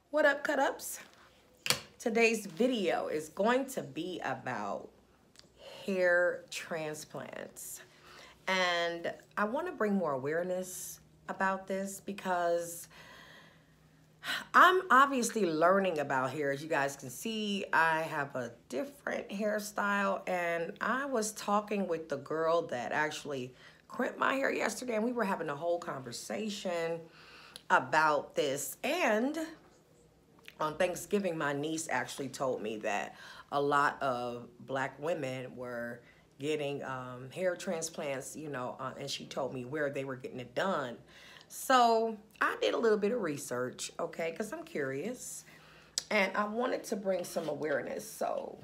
What up, cut ups? Today's video is going to be about hair transplants. And I want to bring more awareness about this because I'm obviously learning about hair. As you guys can see, I have a different hairstyle, and I was talking with the girl that actually crimped my hair yesterday, and we were having a whole conversation about this. And on Thanksgiving, my niece actually told me that a lot of black women were getting hair transplants, and she told me where they were getting it done. So I did a little bit of research, okay, because I'm curious. And I wanted to bring some awareness, so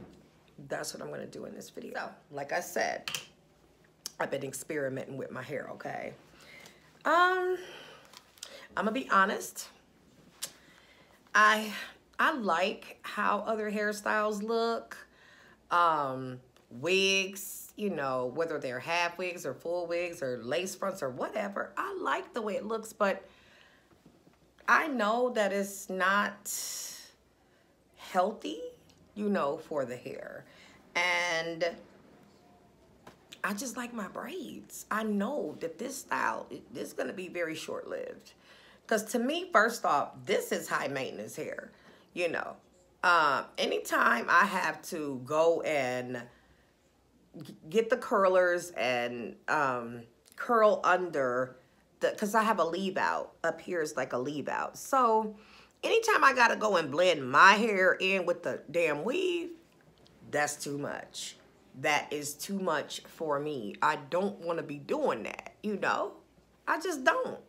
that's what I'm going to do in this video. So, like I said, I've been experimenting with my hair, okay? I'm going to be honest. I like how other hairstyles look. Wigs, whether they're half wigs or full wigs or lace fronts or whatever. I like the way it looks, but I know that it's not healthy, for the hair. And I just like my braids. I know that this style is going to be very short-lived. Because to me, first off, this is high maintenance hair, Anytime I have to go and get the curlers and curl under, because I have a leave out. Up here is like a leave out. So anytime I got to go and blend my hair in with the damn weave, that's too much. That is too much for me. I don't want to be doing that, I just don't.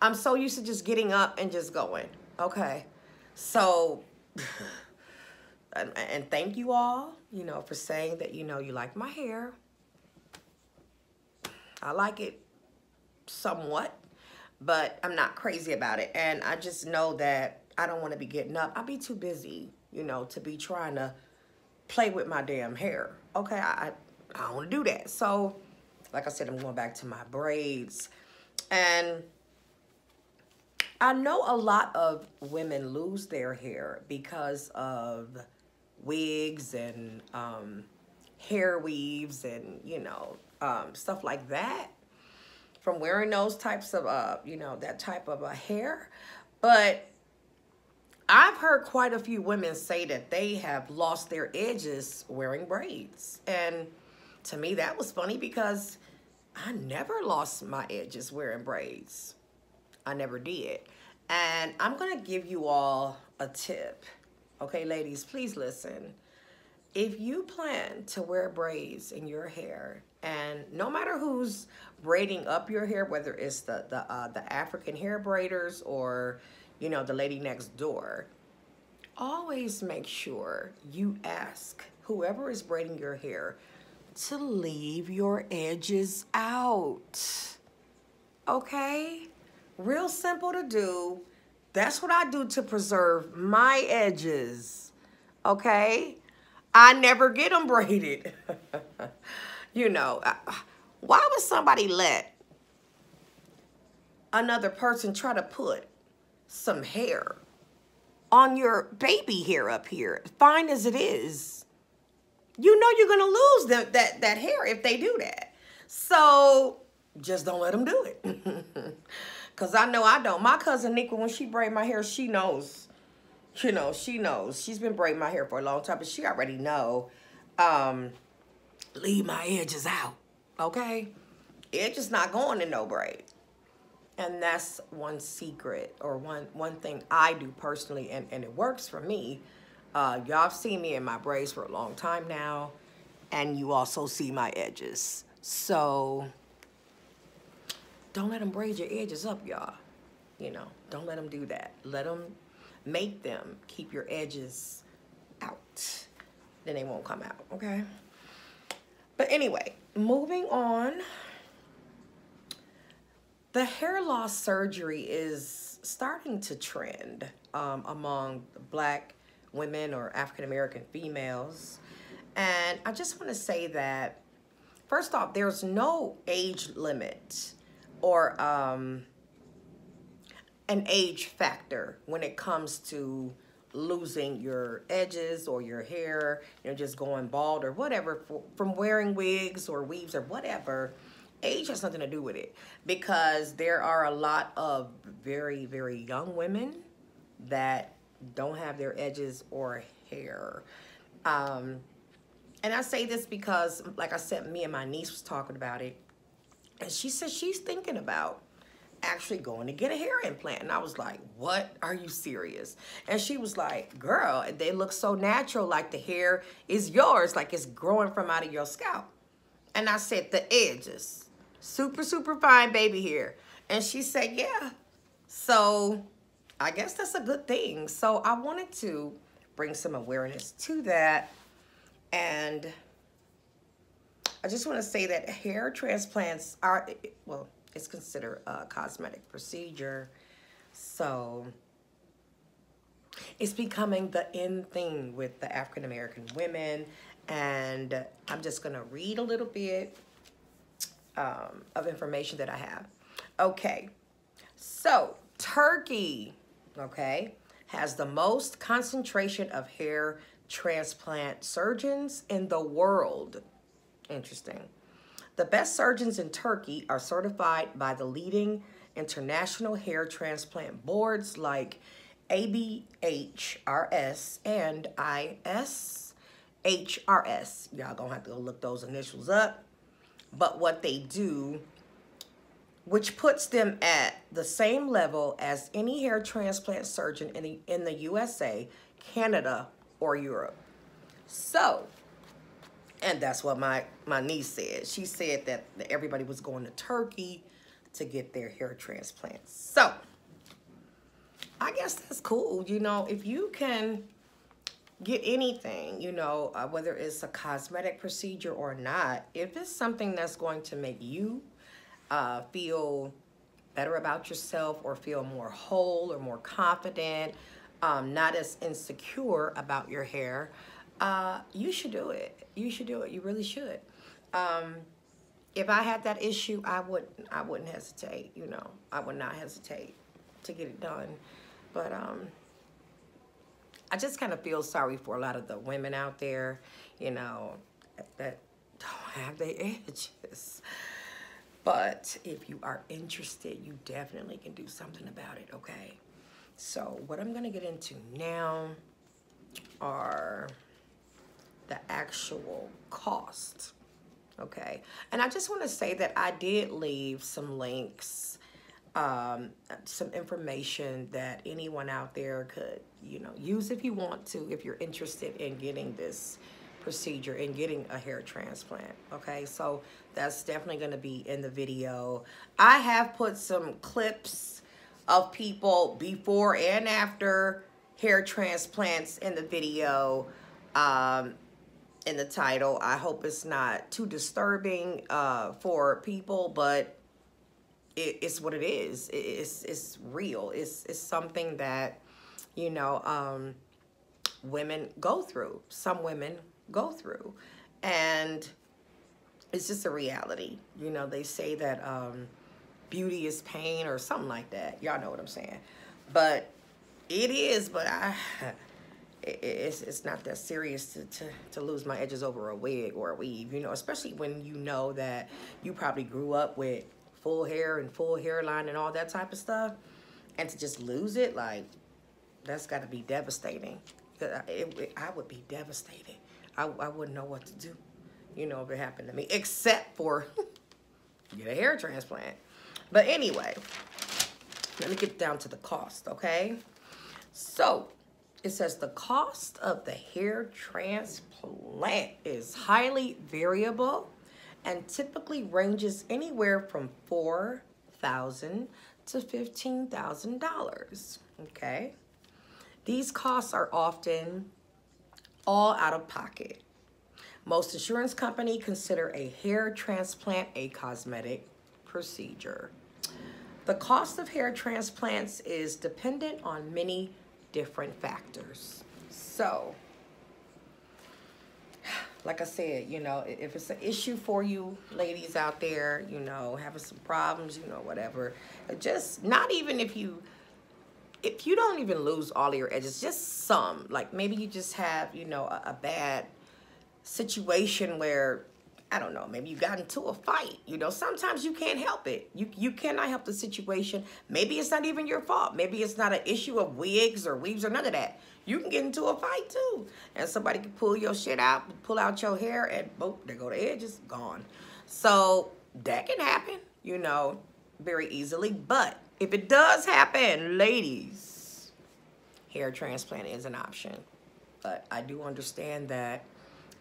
I'm so used to just getting up and just going, okay? So, and thank you all, for saying that, you like my hair. I like it somewhat, but I'm not crazy about it. And I just know that I don't want to be getting up. I'll be too busy, to be trying to play with my damn hair. Okay, I don't want to do that. So, like I said, I'm going back to my braids. And I know a lot of women lose their hair because of wigs and hair weaves and, stuff like that. From wearing those types of, that type of hair. But I've heard quite a few women say that they have lost their edges wearing braids. And to me, that was funny because I never lost my edges wearing braids. I never did. And I'm going to give you all a tip. Okay, ladies, please listen. If you plan to wear braids in your hair, and no matter who's braiding up your hair, whether it's the African hair braiders or, the lady next door, always make sure you ask whoever is braiding your hair to leave your edges out. Okay? Real simple to do. That's what I do to preserve my edges. Okay? I never get them braided. Why would somebody let another person try to put some hair on your baby hair up here, fine as it is? You're going to lose that hair if they do that. So just don't let them do it. Because I know I don't. My cousin Nika, when she braid my hair, she knows. She knows. She's been braiding my hair for a long time, but she already know. Leave my edges out, okay? Edges not going in no braid. And that's one secret or one thing I do personally, and it works for me. Y'all have seen me in my braids for a long time now, and you also see my edges. So don't let them braid your edges up, y'all. Don't let them do that. Make them keep your edges out. Then they won't come out, okay? But anyway, moving on. The hair loss surgery is starting to trend among black women or African-American females. And I just want to say that, first off, there's no age limit or an age factor when it comes to losing your edges or your hair, you know, just going bald or whatever, from wearing wigs or weaves or whatever. Age has nothing to do with it, because there are a lot of very, very young women that don't have their edges or hair. And I say this because, like I said, me and my niece was talking about it, and she said she's thinking about actually going to get a hair implant. And I was like, what? Are you serious? And she was like, girl, they look so natural, like the hair is yours, like it's growing from out of your scalp. And I said, the edges, super, super fine baby hair. And she said, yeah. So I guess that's a good thing. So I wanted to bring some awareness to that. And I just want to say that hair transplants are, well, it's considered a cosmetic procedure. So it's becoming the in thing with the African American women. And I'm just going to read a little bit of information that I have. Okay, so Turkey, okay, has the most concentration of hair transplant surgeons in the world. Interesting. The best surgeons in Turkey are certified by the leading international hair transplant boards like ABHRS and ISHRS. Y'all gonna have to go look those initials up. But what they do, which puts them at the same level as any hair transplant surgeon in the USA, Canada, or Europe. So, and that's what my niece said. She said that everybody was going to Turkey to get their hair transplants. So, I guess that's cool. You know, if you can get anything, you know, whether it's a cosmetic procedure or not, if it's something that's going to make you feel better about yourself or feel more whole or more confident, not as insecure about your hair, you should do it. You should do it. You really should. If I had that issue, I wouldn't hesitate. You know, I would not hesitate to get it done. But I just kind of feel sorry for a lot of the women out there, you know, that don't have their edges. But if you are interested, you definitely can do something about it, okay? So what I'm gonna get into now are the actual cost, okay? And I just wanna say that I did leave some links, some information that anyone out there could, you know, use if you want to, if you're interested in getting this procedure and getting a hair transplant, okay? So that's definitely going to be in the video. I have put some clips of people before and after hair transplants in the video, in the title. I hope it's not too disturbing for people, but it's what it is. It's real. It's something that, you know, women go through. Some women go through, and it's just a reality. You know, they say that beauty is pain or something like that. Y'all know what I'm saying. But it is, but it's not that serious to lose my edges over a wig or a weave, you know, especially when you know that you probably grew up with full hair and full hairline and all that type of stuff, and to just lose it, like, that's got to be devastating. I would be devastated. I wouldn't know what to do, you know, if it happened to me, except for get a hair transplant. But anyway, let me get down to the cost, okay? So it says the cost of the hair transplant is highly variable and typically ranges anywhere from $4,000 to $15,000, okay? These costs are often all out of pocket. Most insurance companies consider a hair transplant a cosmetic procedure. The cost of hair transplants is dependent on many different factors. So, like I said, you know, if it's an issue for you ladies out there, you know, having some problems, you know, whatever, just not even if you if you don't even lose all of your edges, just some, like maybe you just have, you know, a bad situation where, I don't know, maybe you got into a fight. You know, sometimes you can't help it. You cannot help the situation. Maybe it's not even your fault. Maybe it's not an issue of wigs or weaves or none of that. You can get into a fight too. And somebody can pull your shit out, pull out your hair, and boom, there go the edges, gone. So that can happen, you know, very easily. But if it does happen, ladies, hair transplant is an option. But I do understand that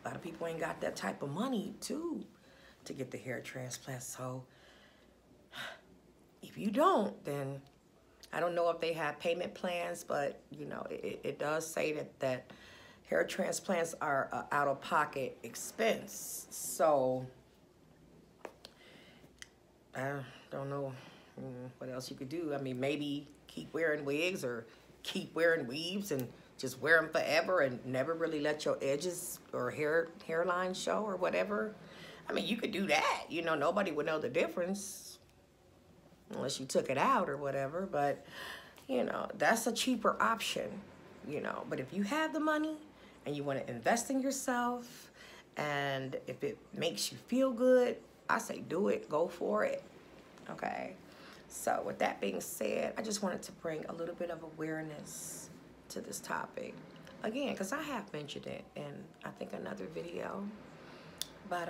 a lot of people ain't got that type of money to get the hair transplant. So if you don't, then I don't know if they have payment plans, but you know, it does say that hair transplants are an out-of-pocket expense. So I don't know what else you could do. I mean, maybe keep wearing wigs or keep wearing weaves and just wear them forever and never really let your edges or hairline show or whatever. I mean, you could do that. You know, nobody would know the difference unless you took it out or whatever. But, you know, that's a cheaper option, you know. But if you have the money and you want to invest in yourself, and if it makes you feel good, I say do it. Go for it. Okay? So with that being said, I just wanted to bring a little bit of awareness to this topic. Again, because I have mentioned it in, I think, another video. But,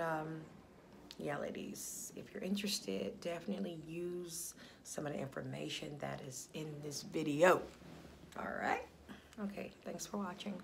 yeah, ladies, if you're interested, definitely use some of the information that is in this video. All right? Okay, thanks for watching.